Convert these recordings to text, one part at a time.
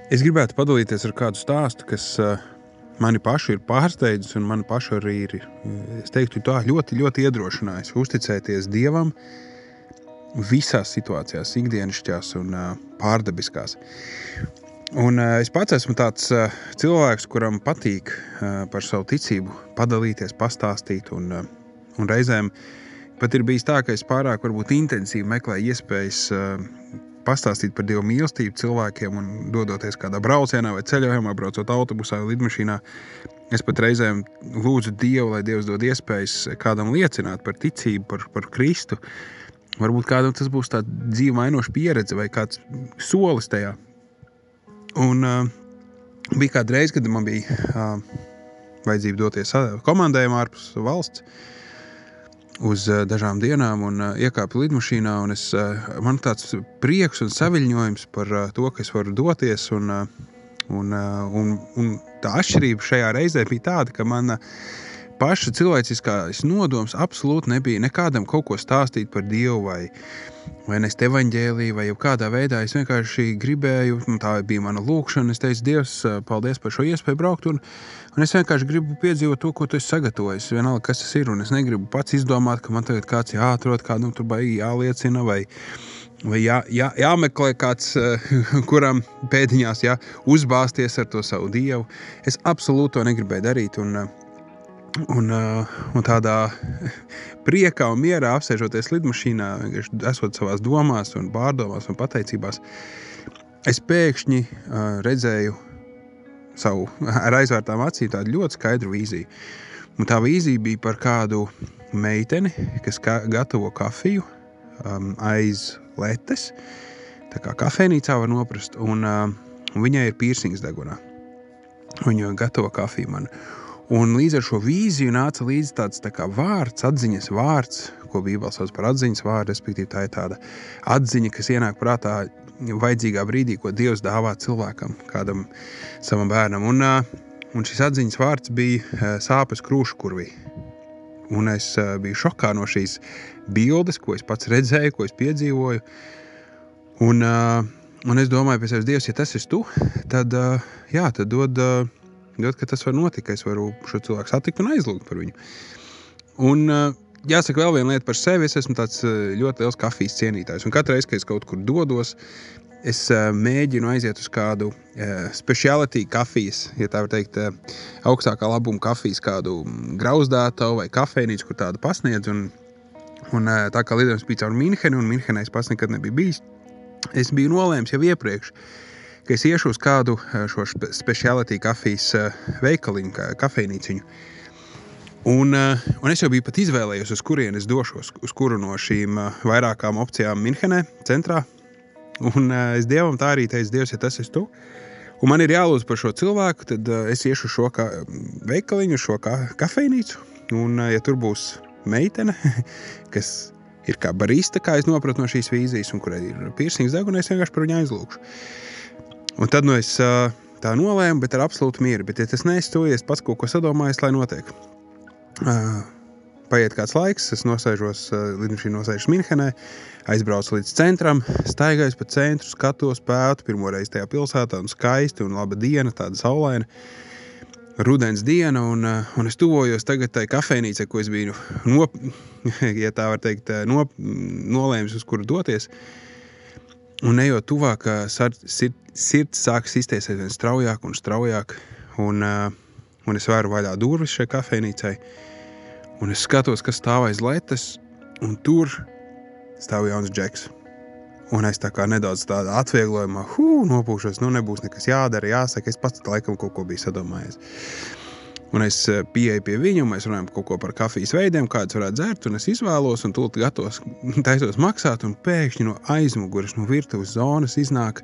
Es gribētu padalīties ar kādu stāstu, kas mani pašu ir pārsteidzis un mani pašu arī ir, es teiktu, tā ļoti, ļoti iedrošinājis uzticēties Dievam visās situācijās, ikdienišķās un pārdabiskās. Un es pats esmu tāds cilvēks, kuram patīk par savu ticību padalīties, pastāstīt, un reizēm pat ir bijis tā, ka es pārāk varbūt intensīvi meklēju iespējas pastāstīt par Dievu mīlestību cilvēkiem un dodoties kādā braucienā vai ceļojumā, braucot autobusā vai lidmašīnā. Es pat reizēm lūdzu Dievu, lai Dievs dod iespējas kādam liecināt par ticību, par Kristu. Varbūt kādam tas būs tāda dzīve mainoša pieredze vai kāds solis tajā. Un bija kāda reize, kad man bija vajadzība doties komandējumā ārpus valsts uz dažām dienām un iekāpu lidmašīnā, un man tāds prieks un saviļņojums par to, ka es varu doties, un tā atšķirība šajā reizē bija tāda, ka mana paša cilvēciskās nodoms absolūti nebija nekādam kaut ko stāstīt par Dievu vai nest evaņģēliju vai jau kādā veidā. Es vienkārši gribēju, tā bija mana lūkšana, es teicu, Dievs, paldies par šo iespēju braukt, un es vienkārši gribu piedzīvot to, ko tu esi sagatavojis, vienalga, kas tas ir, un es negribu pats izdomāt, ka man tagad kāds jāatrod, kādam tur baigi jāliecina, vai jāmeklē kāds, kuram pēdiņās uzbāzties ar to savu Dievu. Es absolūti to negribēju darīt, un tādā priekā un mierā apsēžoties lidmašīnā, esot savās domās un pārdomās un pateicībās, es pēkšņi redzēju savu ar aizvērtām acīm tādu ļoti skaidru vīziju. Un tā vīzija bija par kādu meiteni, kas gatavo kafiju aiz letes, tā kā kafejnīcā var noprast, un viņai ir piercings degunā. Viņa gatavo kafiju man. Un līdz ar šo vīziju nāca līdz tāds tā kā vārds, atziņas vārds, ko Bībele sauc par atziņas vārdu, respektīvi tā ir tāda atziņa, kas ienāk prātā vajadzīgā brīdī, ko Dievs dāvā cilvēkam, kādam savam bērnam. Un šis atziņas vārds bija sāpes krūškurvī. Un es biju šokā no šīs bildes, ko es pats redzēju, ko es piedzīvoju. Un es domāju pie sevis, Dievs, ja tas esi tu, tad dod, ka tas var notikt, ka es varu šo cilvēku satikt un aizlūgt par viņu. Un jāsaka vēl viena lieta par sevi, es esmu tāds ļoti liels kafijas cienītājs. Un katru reizi, kad es kaut kur dodos, es mēģinu aiziet uz kādu speciality kafijas, ja tā var teikt, augstākā labuma kafijas, kādu grauzdātavu vai kafejnīcu, kur tādu pasniedz. Un tā kā lidojums bija caur Minheni, un Minhenē es pats nekad nebiju bijis, es biju nolēms jau iepriekš, ka es iešu uz kādu šo speciality kafijas veikaliņu, kafejnīciņu. Un es jau biju pat izvēlējies, uz kurien es došos, uz kuru no šīm vairākām opcijām Minhenē, centrā. Un es Dievam tā arī teicu, Dievs, ja tas esi tu, un man ir jālūdz par šo cilvēku, tad es iešu šo veikaliņu, šo kafejnīcu, un ja tur būs meitene, kas ir kā barista, kā es nopratu no šīs vīzijas, un kurai ir piercings degunā, es vienkārši par viņu aizlūkšu. Un tad es tā nolēmu, bet ar absolūtu mieru. Bet ja tas neesi tu, ja es pats kaut ko sadomājis, lai notiek. Paiet kāds laiks, es nosēžos, lidmašīna nosēžas Minhenē, aizbraucu līdz centram, staigājos pa centru, skatos, pētu, pirmoreiz tajā pilsētā, un skaisti, un laba diena, tāda saulaina, rudens diena, un es tuvojos tagad tai kafejnīcai, ko es biju, ja tā var teikt, nolēmis, uz kuru doties. Un ejot tuvāk, sirds sāk sisties aizvien straujāk un straujāk, un es vēru vaļā durvis šai kafejnīcai, un es skatos, kas stāv aiz letes, un tur stāv jauns Džeks. Un es tā kā nedaudz tāda atvieglojumā, nopūšos, nebūs nekas jādara, jāsaka, es pats laikam kaut ko biju sadomājies. Un es pieeju pie viņu, mēs runājam kaut ko par kafijas veidiem, kādas varētu dzert, un es izvēlos, un tūlīt taisos maksāt, un pēkšņi no aizmuguras, no virtuves zonas iznāk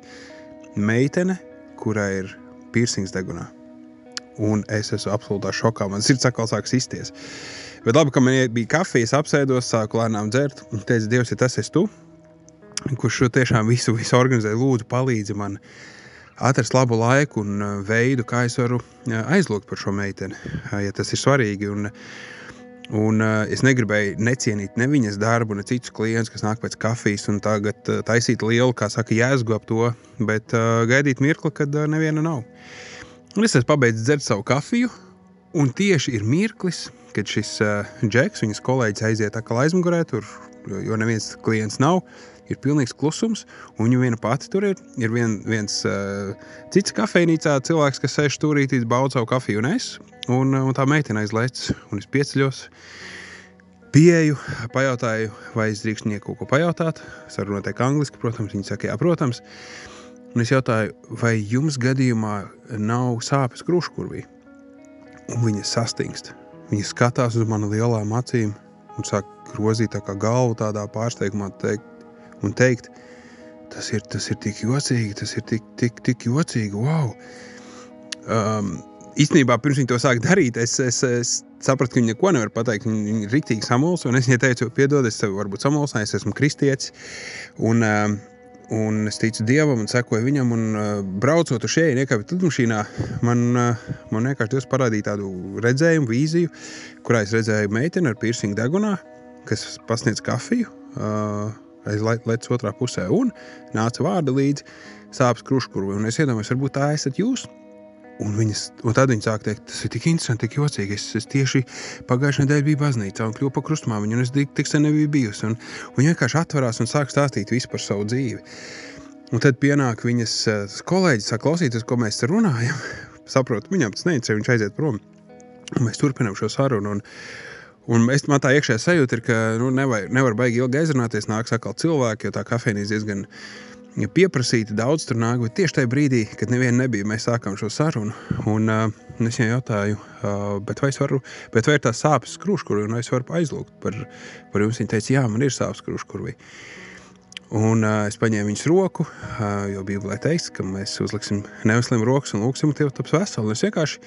meitene, kurai ir piercings degunā. Un es esmu absolūtā šokā, man sirds atkal sāk sisties. Bet labi, ka man bija kafijas, apsēdos, sāku lēnām dzert, un teicu, Dievs, ja tas esi tu, kurš šo tiešām visu organizē, lūdzu, palīdzi man atrast labu laiku un veidu, kā es varu aizlūgt par šo meiteni, ja tas ir svarīgi. Un es negribēju necienīt ne viņas darbu, ne citus klientus, kas nāk pēc kafijas un tagad taisīt lielu, kā saka, jēzgu ap to, bet gaidīt mirkli, kad neviena nav. Un es esmu pabeidzis dzert savu kafiju, un tieši ir mirklis, kad šis Džeks, viņas kolēģis aiziet atkal aizmugurē, tur, jo neviens klients nav, ir pilnīgs klusums, un viņa viena pati tur ir viens cits kafejnīcā cilvēks, kas sēž stūrītīs, baud savu kafiju un es, un tā meitene aizlēc, un es pieceļos, pieeju, pajautāju, vai es drīkst viņai kaut ko pajautāt, es varu noteikti angliski, protams, viņa saka, jā, protams, un es jautāju, vai jums gadījumā nav sāpes krūškurvī, un viņa sastingst, viņa skatās uz manu lielām acīm, un sāk grozīt tā kā galvu tādā pārsteigumā teikt, tas ir tik jocīgi, tas ir tik jocīgi, wow. Īstenībā, pirms viņi to sāk darīt, es sapratu, ka viņi neko nevar pateikt, viņi ir riktīgi samulsi, un es viņai teicu, piedod, es tevi varbūt samulsināju, es esmu kristietis, un es ticu Dievam un sekoju viņam, un braucot uz šeit, iekāpjot lidmašīnā, man vienkārši Dievs parādīja tādu redzējumu, vīziju, kurā es redzēju meiteni ar piercingu degunā, kas pasniedz kafiju, aiz letas otrā pusē, un nāca vārda līdzi sāpes krūškurvī, un es iedomājos, varbūt tā esat jūs. Un tad viņi sāk teikt, tas ir tik interesanti, tik jocīgi. Es tieši pagājušajā nedēļā biju baznīcā un kļuvu par krustmāmiņu, un es tik sen nebiju bijusi. Un viņi vienkārši atverās un sāk stāstīt visu par savu dzīvi. Un tad pienāk viņas kolēģis, sāk klausīties, ko mēs te runājam. Saprotu, viņam tas neinteresē, viņš aiziet prom. Un mēs turpinām šo sarunu. Un man tā iekšējā sajūta ir, ka nevar baigi ilgi aizrunāties, nāks atkal cilvēki, jo tā kafejnīca diezgan pieprasīti, daudz tur nāk, bet tieši tajā brīdī, kad neviena nebija, mēs sākām šo sarunu, un es viņai jautāju, bet vai ir tās sāpes krūškurvī, un vai es varu aizlūgt par jums? Viņa teica, jā, man ir sāpes krūškurvī. Un es paņēmu viņas roku, jo Bībelē teiks, ka mēs uzliksim neveseliem rokas un lūksim, un Tev taps veseli, un es vienkārši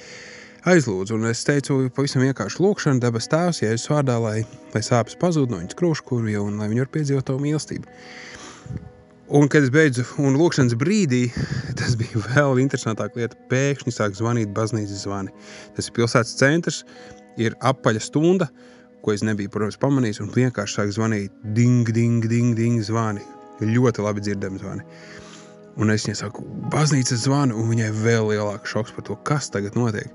aizlūdzu, un es teicu pavisam vienkārši lūkšanu, debes Tēvs, Jēzus vārdā, lai sāpes pazūd no viņas krūškurvī, un lai viņi var piedzīvot Tavu mīlestību. Un, kad es beidzu, un lūkšanas brīdī, tas bija vēl interesantāka lieta, pēkšņi sāk zvanīt baznīcas zvani. Tas ir pilsētas centrs, ir apaļa stunda, ko es nebiju, protams, pamanījis, un vienkārši sāk zvanīt ding, ding, ding, ding zvani. Ļoti labi dzirdami zvani. Un es viņai saku, baznīcas zvani, un viņai vēl lielāks šoks par to, kas tagad notiek.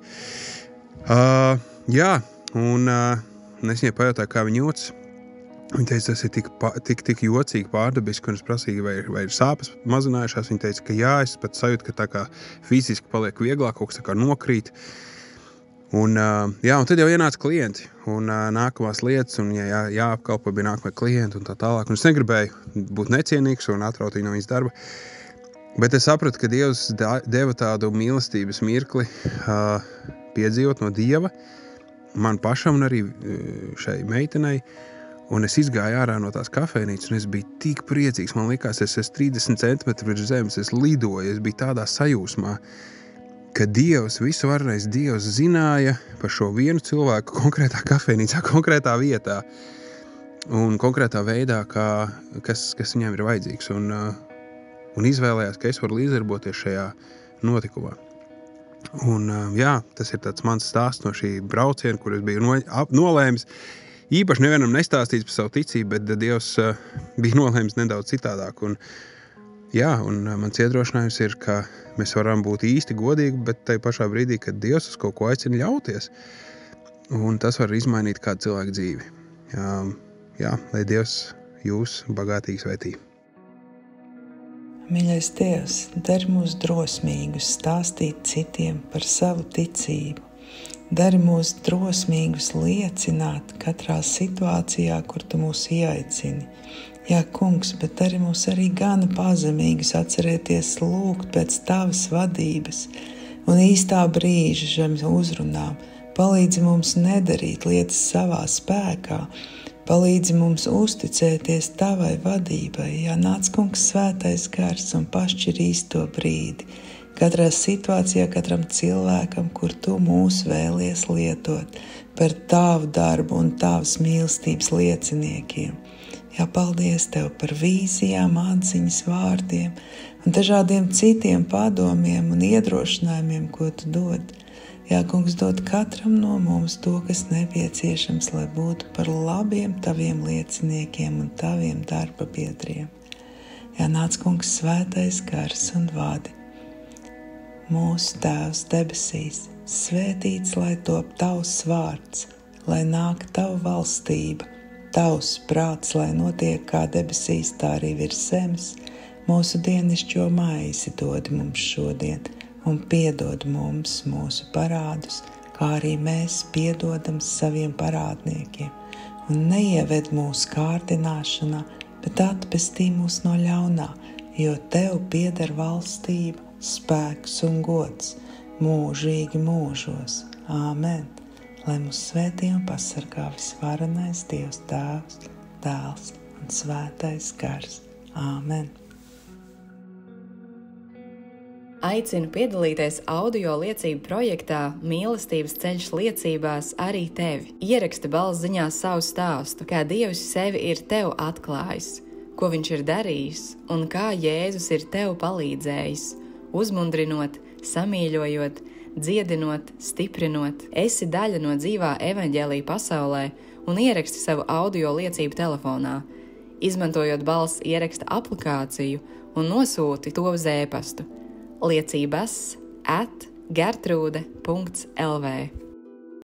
Jā, un es viņai pajautāju, kā viņa jūtas. Viņa teica, tas ir tik jocīgi pārdabiski, un es prasīju, vai ir sāpes mazinājušās. Viņa teica, ka jā, es pat sajūtu, ka tā kā fiziski paliek vieglāk, kaut kas tā kā nokrīt. Un tad jau ienāca klienti, un nākamās lietas, un jāapkalpo bija nākamie klienti, un tā tālāk. Un es negribēju būt necienīgs un atraut viņu no viņas darba. Bet es sapratu, ka Dievs deva tādu mīlestības mirkli piedzīvot no Dieva, man pašam un arī šai meitenei. Un es izgāju ārā no tās kafejnīcas, un es biju tik priecīgs. Man likās, es 30 centimetri virs zemes, es lidoju, es biju tādā sajūsmā, ka Dievs, visuvarenais Dievs zināja par šo vienu cilvēku konkrētā kafejnīcā, konkrētā vietā un konkrētā veidā, kas viņam ir vajadzīgs. Un izvēlējās, ka es varu līdzdarboties šajā notikumā. Un tas ir tāds mans stāsts no šī brauciena, kur es biju nolēmis. Īpaši nevienam nestāstīts par savu ticību, bet Dievs bija nolēmis nedaudz citādāk. Un mans iedrošinājums ir, ka mēs varam būt īsti godīgi, bet tai pašā brīdī, kad Dievs uz kaut ko aicina ļauties, un tas var izmainīt kādu cilvēku dzīvi. Lai Dievs jūs bagātīgi svētī. Mīļais Dievs, dari mūs drosmīgus stāstīt citiem par savu ticību. Dari mūs drosmīgus liecināt katrā situācijā, kur Tu mūs ieaicini. Jā, kungs, bet dari mūs arī gana pazemīgus atcerēties lūgt pēc Tavas vadības un īstā brīža zem uzrunām. Palīdzi mums nedarīt lietas savā spēkā, palīdzi mums uzticēties Tavai vadībai. Jā, nāc, kungs, svētais gars un pašķir īsto brīdi. Katrā situācijā, katram cilvēkam, kur Tu mūs vēlies lietot, par Tavu darbu un Tavas mīlestības lieciniekiem. Jā, paldies Tev par vīzijām, atziņas vārdiem un dažādiem citiem padomiem un iedrošinājumiem, ko Tu dod. Jā, kungs, dod katram no mums to, kas nepieciešams, lai būtu par labiem taviem lieciniekiem un taviem darba biedriem. Jā, nāc, kungs, svētais gars un vadi. Mūsu Tēvs debesīs, svētīts, lai top tavs vārds, lai nāk tava valstība, tavs prāts, lai notiek kā debesīs, tā arī virs zemes. Mūsu dienascho maizi dod mums šodien, un piedod mums mūsu parādus, kā arī mēs piedodam saviem parādniekiem. Un neieved mūsu kārdināšanā, bet atpestī mūs no ļaunā, jo tev pieder valstība, spēks un gods mūžīgi mūžos. Āmen! Lai mūs svētī un pasargā visvarenais Dievs Tēvs, Dēls un Svētais Gars. Āmen! Aicinu piedalīties audio liecību projektā Mīlestības ceļš liecībās arī tevi. Ieraksti balss ziņā savu stāstu, kā Dievs sevi ir tev atklājis, ko viņš ir darījis un kā Jēzus ir tev palīdzējis, uzmundrinot, samīļojot, dziedinot, stiprinot. Esi daļa no dzīvā evaņģēlija pasaulē un ieraksti savu audio liecību telefonā, izmantojot balss ieraksta aplikāciju un nosūti to uz e-pastu liecības@gertrude.lv.